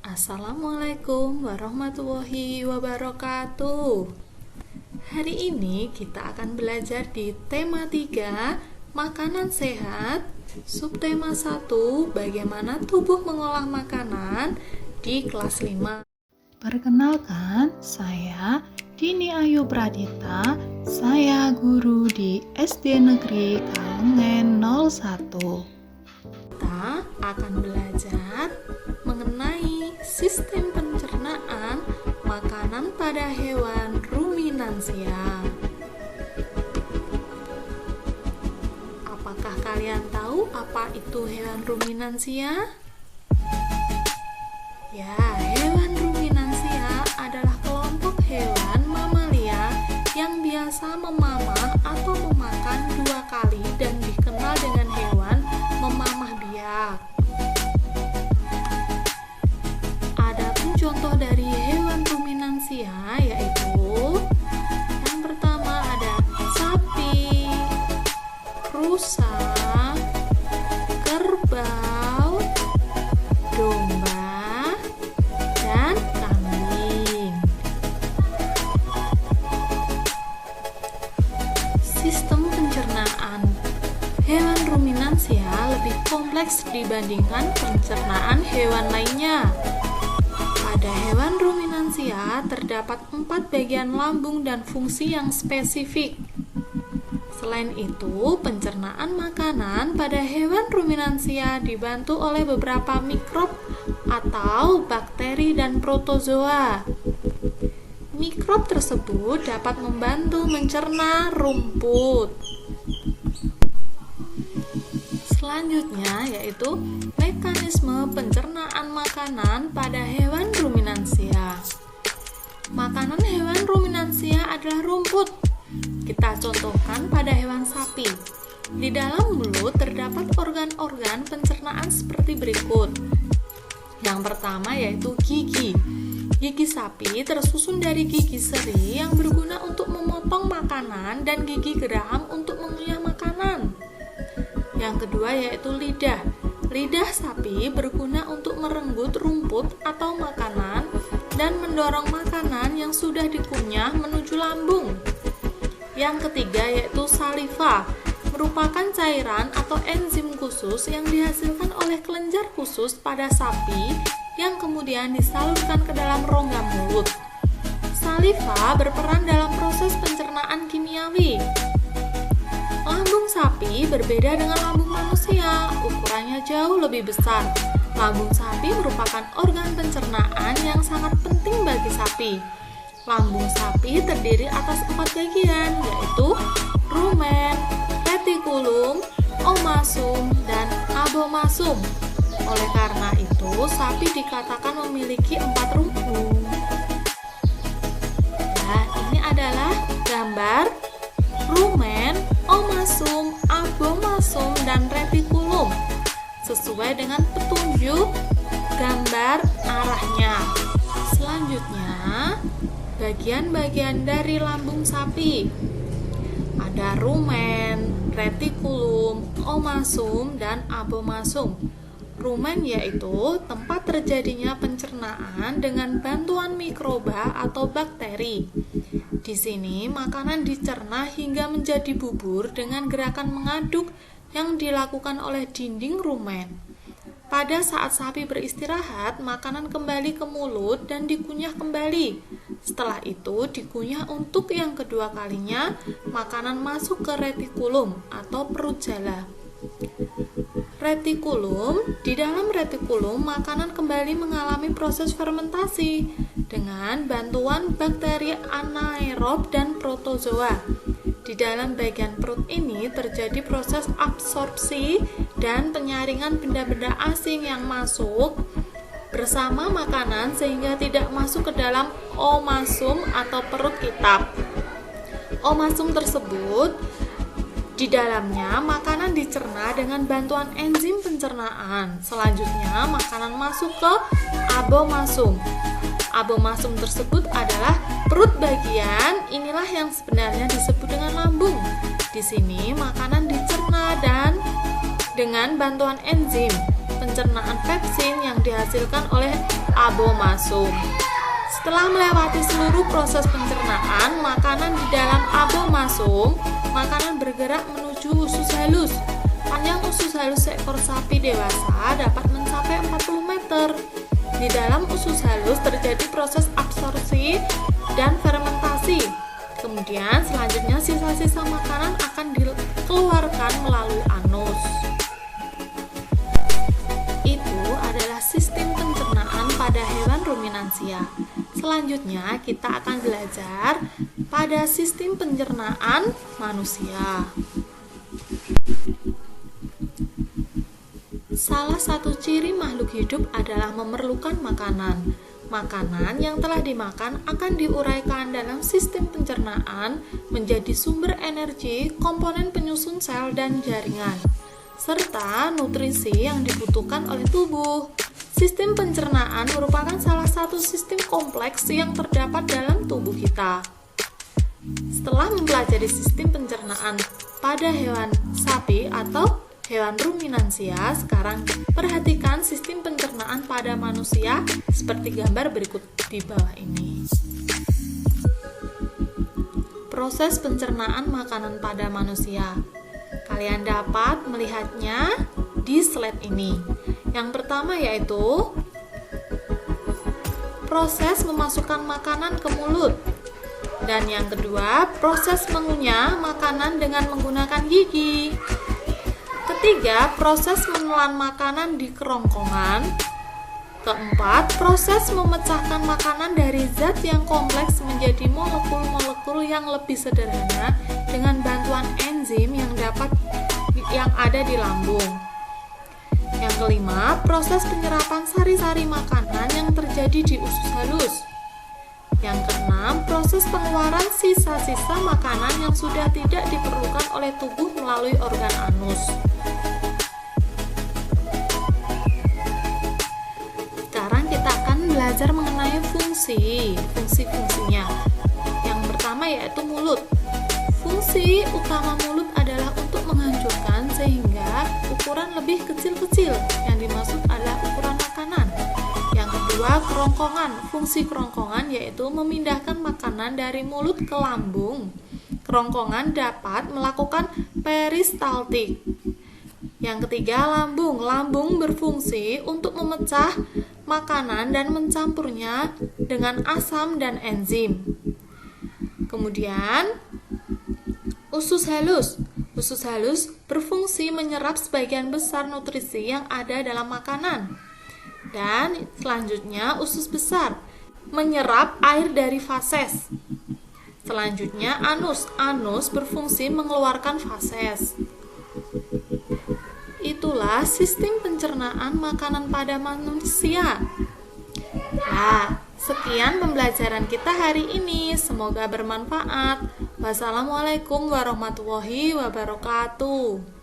Assalamualaikum warahmatullahi wabarakatuh. Hari ini kita akan belajar di tema 3, makanan sehat, subtema 1, bagaimana tubuh mengolah makanan di kelas 5. Perkenalkan, saya Dini Ayu Pradita, saya guru di SD Negeri Kalengen 01. Kita akan belajar mengenai sistem pencernaan makanan pada hewan ruminansia. Apakah kalian tahu apa itu hewan ruminansia? Ya, hewan ruminansia adalah kelompok hewan mamalia yang biasa memamah atau memakan 2 kali dan dikenal dengan hewan memamah biak. Adapun contoh dari hewan ruminansia yaitu yang pertama ada sapi, rusa, kerbau, domba, dan kambing. Sistem pencernaan hewan ruminansia lebih kompleks dibandingkan pencernaan hewan lainnya. Pada hewan ruminansia terdapat 4 bagian lambung dan fungsi yang spesifik. Selain itu, pencernaan makanan pada hewan ruminansia dibantu oleh beberapa mikrob atau bakteri dan protozoa. Mikrob tersebut dapat membantu mencerna rumput. Selanjutnya yaitu mekanisme pencernaan makanan pada hewan ruminansia. Makanan hewan ruminansia adalah rumput. Kita contohkan pada hewan sapi. Di dalam mulut terdapat organ-organ pencernaan seperti berikut. Yang pertama yaitu gigi. Gigi sapi tersusun dari gigi seri yang berguna untuk memotong makanan dan gigi geraham untuk mengunyah makanan. Yang kedua yaitu lidah. Lidah sapi berguna untuk merenggut rumput atau makanan dan mendorong makanan yang sudah dikunyah menuju lambung. Yang ketiga yaitu saliva, merupakan cairan atau enzim khusus yang dihasilkan oleh kelenjar khusus pada sapi yang kemudian disalurkan ke dalam rongga mulut. Saliva berperan dalam proses pencernaan kimiawi. Lambung sapi berbeda dengan lambung manusia, ukurannya jauh lebih besar. Lambung sapi merupakan organ pencernaan yang sangat penting bagi sapi. Lambung sapi terdiri atas 4 bagian, yaitu rumen, retikulum, omasum, dan abomasum. Oleh karena itu, sapi dikatakan memiliki 4 rumpun. Nah, ini adalah gambar rumen, omasum, abomasum, dan retikulum sesuai dengan petunjuk gambar arahnya. Selanjutnya, bagian-bagian dari lambung sapi. Ada rumen, retikulum, omasum, dan abomasum. Rumen yaitu tempat terjadinya pencernaan dengan bantuan mikroba atau bakteri. Di sini makanan dicerna hingga menjadi bubur dengan gerakan mengaduk yang dilakukan oleh dinding rumen. Pada saat sapi beristirahat, makanan kembali ke mulut dan dikunyah kembali. Setelah itu dikunyah untuk yang kedua kalinya, makanan masuk ke retikulum atau perut jala. Retikulum, di dalam retikulum makanan kembali mengalami proses fermentasi dengan bantuan bakteri anaerob dan protozoa. Di dalam bagian perut ini terjadi proses absorpsi dan penyaringan benda-benda asing yang masuk bersama makanan sehingga tidak masuk ke dalam omasum atau perut kita. Omasum tersebut di dalamnya makanan dicerna dengan bantuan enzim pencernaan. Selanjutnya makanan masuk ke abomasum. Abomasum tersebut adalah perut bagian, inilah yang sebenarnya disebut dengan lambung. Di sini makanan dicerna dan dengan bantuan enzim. pencernaan pepsin yang dihasilkan oleh abomasum. Setelah melewati seluruh proses pencernaan makanan di dalam abomasum, makanan bergerak menuju usus halus. Panjang usus halus seekor sapi dewasa dapat mencapai 40 meter. Di dalam usus halus terjadi proses absorpsi dan fermentasi. Kemudian selanjutnya sisa-sisa makanan akan dikeluarkan melalui anus. Itu adalah sistem pencernaan pada hewan ruminansia. Selanjutnya kita akan belajar pada sistem pencernaan manusia. Salah satu ciri makhluk hidup adalah memerlukan makanan. Makanan yang telah dimakan akan diuraikan dalam sistem pencernaan menjadi sumber energi, komponen penyusun sel dan jaringan, serta nutrisi yang dibutuhkan oleh tubuh. Sistem pencernaan merupakan salah satu sistem kompleks yang terdapat dalam tubuh kita. Setelah mempelajari sistem pencernaan pada hewan sapi atau hewan ruminansia, sekarang perhatikan sistem pencernaan pada manusia seperti gambar berikut di bawah ini. Proses pencernaan makanan pada manusia. Kalian dapat melihatnya di slide ini. Yang pertama yaitu proses memasukkan makanan ke mulut. Dan yang kedua, proses mengunyah makanan dengan menggunakan gigi. Ketiga, proses menelan makanan di kerongkongan. Keempat, proses memecahkan makanan dari zat yang kompleks menjadi molekul-molekul yang lebih sederhana dengan bantuan enzim yang ada di lambung. Yang kelima, proses penyerapan sari-sari makanan yang terjadi di usus halus. Yang keenam, proses pengeluaran sisa-sisa makanan yang sudah tidak diperlukan oleh tubuh melalui organ anus. Sekarang kita akan belajar mengenai fungsi-fungsinya. Yang pertama yaitu mulut. Fungsi utama mulut adalah untuk menghancurkan sehingga ukuran lebih kecil-kecil. Yang dimaksud adalah ukuran makanan. Yang kedua, kerongkongan. Fungsi kerongkongan yaitu memindahkan makanan dari mulut ke lambung. Kerongkongan dapat melakukan peristaltik. Yang ketiga, lambung. Lambung berfungsi untuk memecah makanan dan mencampurnya dengan asam dan enzim. Kemudian, usus halus. Usus halus berfungsi menyerap sebagian besar nutrisi yang ada dalam makanan. Dan selanjutnya usus besar menyerap air dari fases. Selanjutnya anus. Anus berfungsi mengeluarkan fases. Itulah sistem pencernaan makanan pada manusia. Nah, sekian pembelajaran kita hari ini. Semoga bermanfaat. Wassalamualaikum warahmatullahi wabarakatuh.